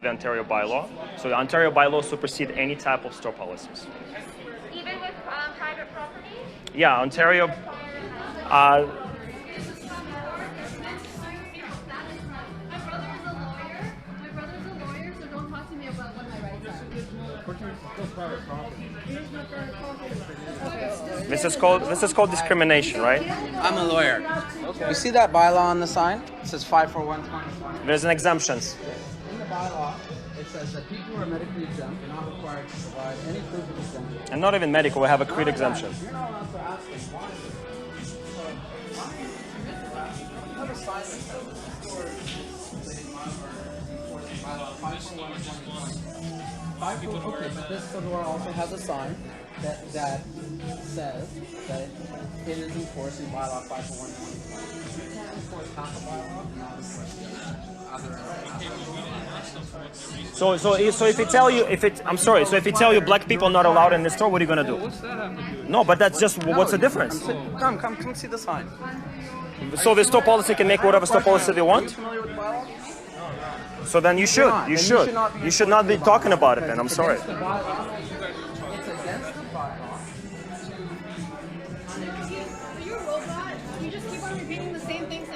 The Ontario bylaw. So the Ontario bylaw supersedes any type of store policies. Even with private property? Yeah, Ontario. My brother is a lawyer, so don't talk to me about what my rights are. This is called discrimination, right? I'm a lawyer. Okay. You see that bylaw on the sign? It says 54120. There's an exemptions. In the bylaw, it says that people who are medically exempt are not required to provide any proof of exemption. And not even medical, we have a creed exemption. You're not allowed to ask them why. You have a sign that says the store is bylaw 54120. Okay, but this store also has a sign that says that it is enforcing bylaw 54120. You can't enforce half a bylaw and not enforce the other So if you tell you black people are not allowed in the store, what are you gonna do? No, but that's just what's the difference? Come see the sign. So the store policy can make whatever store policy they Are you want. familiar with the bylaw? So then you should. You should not be talking about it. Then I'm sorry. It's against the bylaw. But you're a robot. You just keep on repeating the same thing.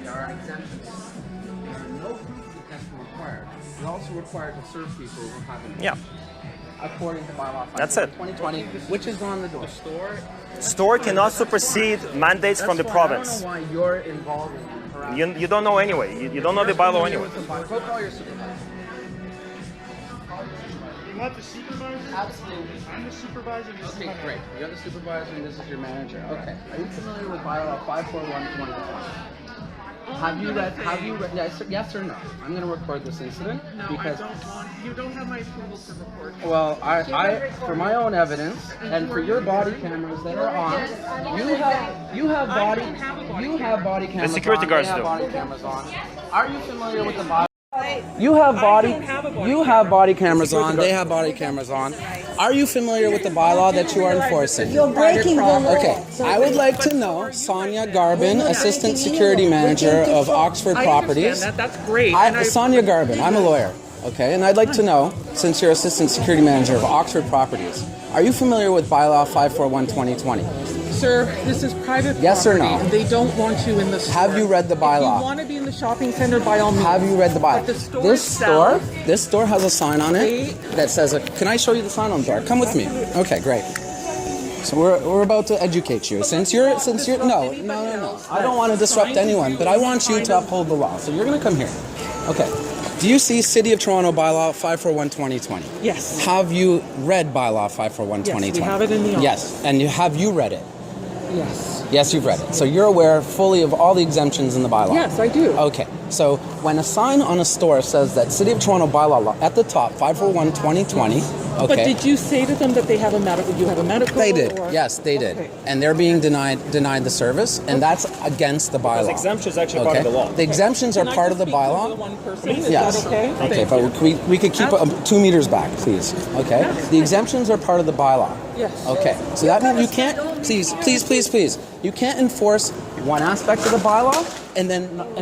There are exemptions. There are no proof of exemption required. You're also required to serve people who haven't. Yeah. According to bylaw 5 That's it. 2020, which is on the door. Store cannot supersede mandates from the province. I don't know why you're involved in harassment. You don't know anyway. You don't know the bylaw anyway. Go call your supervisor. You want the supervisor? Absolutely. I'm the supervisor. This is Okay, my great. You're the supervisor and this is your manager. Okay. Are you familiar with bylaw 54120? Have you read, yes or no? I'm going to record this incident because You don't have my approval to record. well, I for my own evidence and for your body cameras that are on, you have body cameras. The security on, guards they have do. body cameras on. Are you familiar with the bylaw? You have body cameras on. They have body cameras on. Are you familiar with the bylaw that you are enforcing? You're breaking the law. Okay, I would like to know, Sonia Garbin, Assistant Security Manager of Oxford Properties. That's great. Sonia Garbin, I'm a lawyer, okay? And I'd like to know, since you're Assistant Security Manager of Oxford Properties, are you familiar with bylaw 5412020? Sir, this is private Yes or property, no? and they don't want you in the store. Have you read the bylaw? If you want to be in the shopping center, by all means. Have you read the bylaw? But the store This store has a sign on it that says, can I show you the sign on the door? Come with me. Okay, great. So we're about to educate you. Since you're no. I don't want to disrupt anyone, but I want you to uphold the law. So you're going to come here. Okay. Do you see City of Toronto bylaw 5412020? Yes. Have you read bylaw 5412020? Yes, we have it in the office. Yes. And have you read it? Yes. Yes, you've read it. So you're aware fully of all the exemptions in the bylaw? Yes, I do. Okay. So when a sign on a store says that City of Toronto bylaw law at the top, 5412020, okay. But did you say to them that they have a medical? You have a medical? They did. Or? Yes, they did. Okay. And they're being denied the service, and that's against the bylaw. Because exemption is actually part of the law. The exemptions are Can I part of just the speak to bylaw. the one person? Is Yes. that okay? Okay, Thank but you. we could keep 2 meters back, please. Okay. The exemptions are part of the bylaw. Yes. Okay. So that means you can't. Please. You can't enforce one aspect of the bylaw and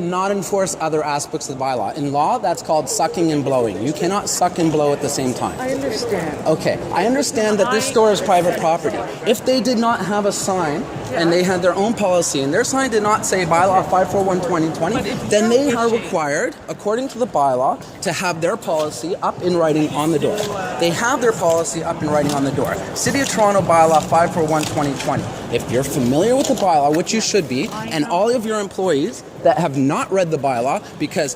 not enforce other aspects of the bylaw. In law, that's called sucking and blowing. You cannot suck and blow at the same time. I understand. Okay, I understand that this store is private property. If they did not have a sign and they had their own policy and their sign did not say bylaw 5412020, then they are required, according to the bylaw, to have their policy up in writing on the door. They have their policy up in writing on the door. City of Toronto bylaw 5412020. If you're familiar with the bylaw, which you should be, and all of your employees that have not read the bylaw, because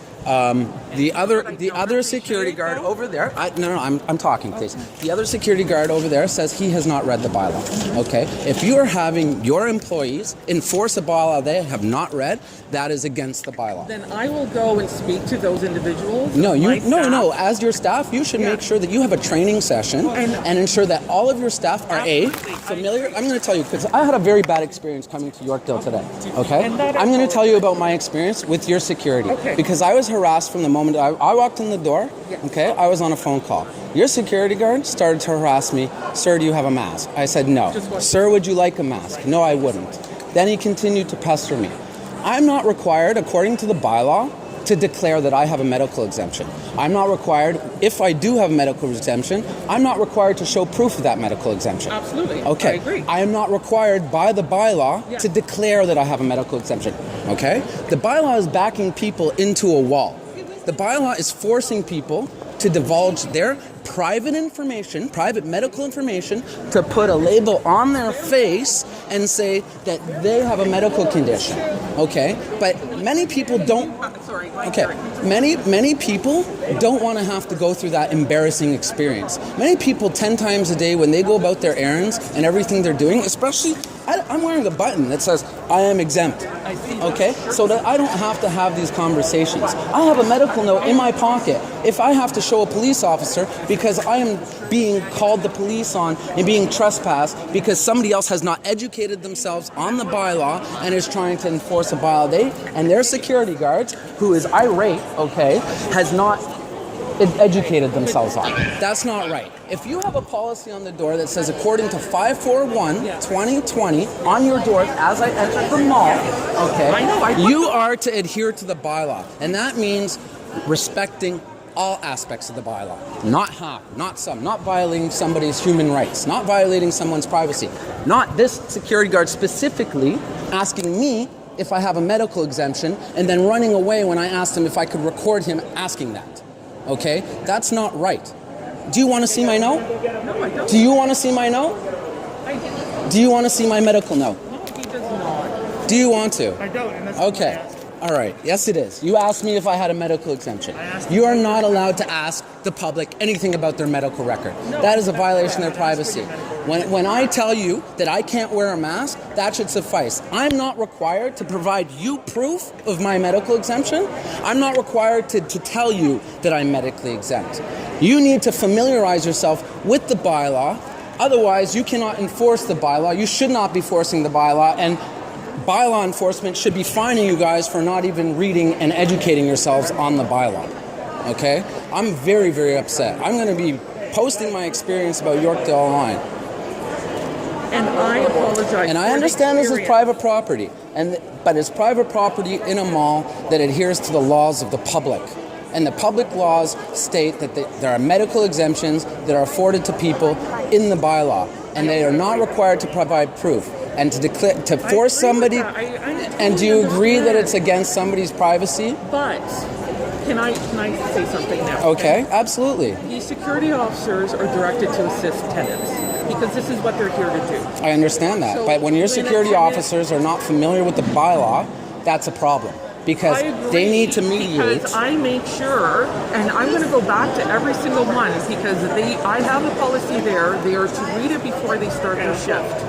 the other security guard over there, I'm talking, please. The other security guard over there says he has not read the bylaw. Okay, if you are having your employees enforce a bylaw they have not read, that is against the bylaw. Then I will go and speak to those individuals. No. My staff. As your staff, you should make sure that you have a training session and ensure that all of your staff are familiar. I'm going to tell you because I had a very bad experience coming to Yorkdale today. Okay, I'm going to tell you about my experience with your security because I was harassed from the moment I walked in the door. Okay, I was on a phone call. Your security guard started to harass me. Sir, do you have a mask? I said no. Sir, would you like a mask? No, I wouldn't. Then he continued to pester me. I'm not required, according to the bylaw, to declare that I have a medical exemption. I'm not required, if I do have a medical exemption, I'm not required to show proof of that medical exemption. Absolutely. Okay. I agree. I am not required by the bylaw to declare that I have a medical exemption. Okay? The bylaw is backing people into a wall. The bylaw is forcing people to divulge their private information, private medical information, to put a label on their face and say that they have a medical condition. Okay? But many people don't. Sorry. Okay. Many people don't want to have to go through that embarrassing experience. Many people 10 times a day when they go about their errands and everything they're doing, especially I'm wearing a button that says I am exempt. Okay? So that I don't have to have these conversations. I have a medical note in my pocket if I have to show a police officer because I am being called the police on and being trespassed because somebody else has not educated themselves on the bylaw and is trying to enforce a bylaw. And their security guards, who is irate, okay, has not educated themselves on. That's not right. If you have a policy on the door that says according to 541-2020 on your door as I enter the mall, okay, you are to adhere to the bylaw. And that means respecting all aspects of the bylaw. Not half, not some, not violating somebody's human rights, not violating someone's privacy. Not this security guard specifically asking me if I have a medical exemption and then running away when I asked him if I could record him asking that. Okay? That's not right. Do you want to see my note? No, I don't. Do you want to see my note? I do. Do you want to see my medical note? No, he does not. Do you want to? I don't. And that's Okay. All right. Yes, it is. You asked me if I had a medical exemption. You are not allowed to ask the public anything about their medical record. That is a violation of their privacy. When I tell you that I can't wear a mask, that should suffice. I'm not required to provide you proof of my medical exemption. I'm not required to tell you that I'm medically exempt. You need to familiarize yourself with the bylaw. Otherwise, you cannot enforce the bylaw. You should not be forcing the bylaw. And bylaw enforcement should be fining you guys for not even reading and educating yourselves on the bylaw. Okay? I'm very, very upset. I'm going to be posting my experience about Yorkdale online. And I apologize. And I understand this is private property, but it's private property in a mall that adheres to the laws of the public. And the public laws state that there are medical exemptions that are afforded to people in the bylaw, and they are not required to provide proof. And to force somebody, and do you agree that it's against somebody's privacy? But can I say something now? Okay, absolutely. The security officers are directed to assist tenants because this is what they're here to do. I understand that, but when your security officers are not familiar with the bylaw, that's a problem. Because they need to mediate. Because I make sure, and I'm going to go back to every single one because I have a policy there. They are to read it before they start their shift.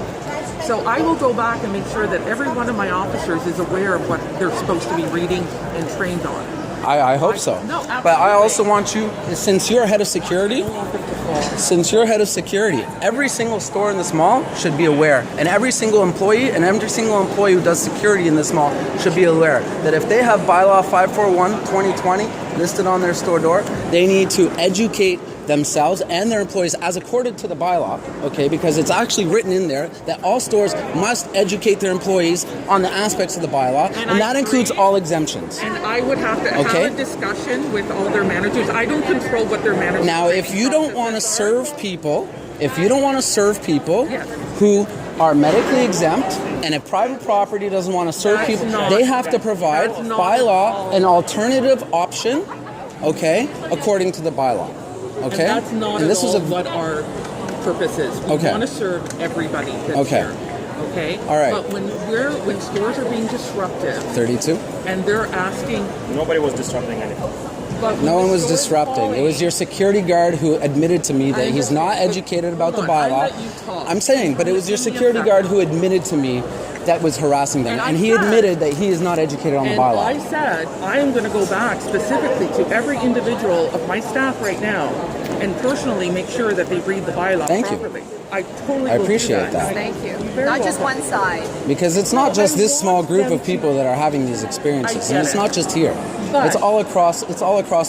So I will go back and make sure that every one of my officers is aware of what they're supposed to be reading and trained on. I hope so. No, absolutely. But I also want you, since you're head of security, every single store in this mall should be aware, and every single employee who does security in this mall should be aware that if they have bylaw 541-2020 listed on their store door, they need to educate themselves and their employees as according to the bylaw, okay, because it's actually written in there that all stores must educate their employees on the aspects of the bylaw, and that includes all exemptions. And I would have to have a discussion with all their managers. I don't control what their managers Now, if you don't want to serve people, who are medically exempt, and if private property doesn't want to serve people, they have to provide by law an alternative option, okay, according to the bylaw. Okay? And that's not and this at is all what our purpose is. We want to serve everybody that's here. Okay? All right. But when stores are being disruptive 32. and they're asking, Nobody was disrupting anything. No one was disrupting. It was your security guard who admitted to me that he's not educated about the bylaw. I'm saying, but it was your security guard who admitted to me that was harassing them. And he admitted that he is not educated on the bylaw. I said, I am going to go back specifically to every individual of my staff right now and personally make sure that they read the bylaw properly. I totally appreciate that. Thank you. Not just one side. Because it's not just this small group of people that are having these experiences. And it's not just here. But- It's all across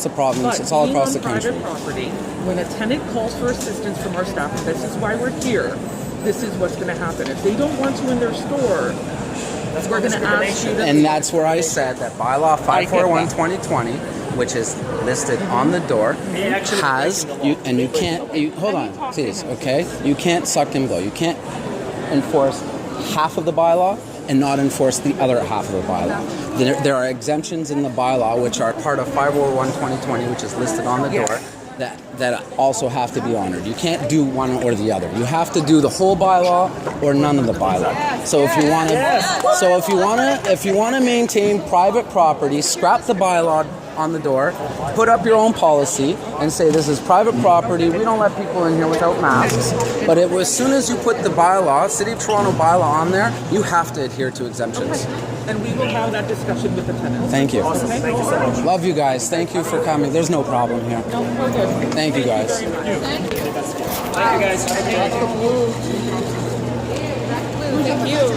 the province. But It's all being across on the country. private property, when a tenant calls for assistance from our staff, and this is why we're here, this is what's going to happen. If they don't want you in their store, we're going to ask you to. And that's where I said that bylaw 541/2020, which is listed on the door, has you, and you can't. Hold on, please. Okay, you can't suck and blow. You can't enforce half of the bylaw and not enforce the other half of the bylaw. There are exemptions in the bylaw which are part of 541/2020, which is listed on the door. That also have to be honored. You can't do one or the other. You have to do the whole bylaw or none of the bylaw. So if you want to maintain private property, scrap the bylaw on the door, put up your own policy, and say this is private property. We don't let people in here without masks. But as soon as you put the bylaw, City of Toronto bylaw on there, you have to adhere to exemptions. And we will have that discussion with the tenants. Thank you. Awesome. Thank you so much. Love you guys. Thank you for coming. There's no problem here. No, we're good. Thank you guys. Thank you guys. Thank you.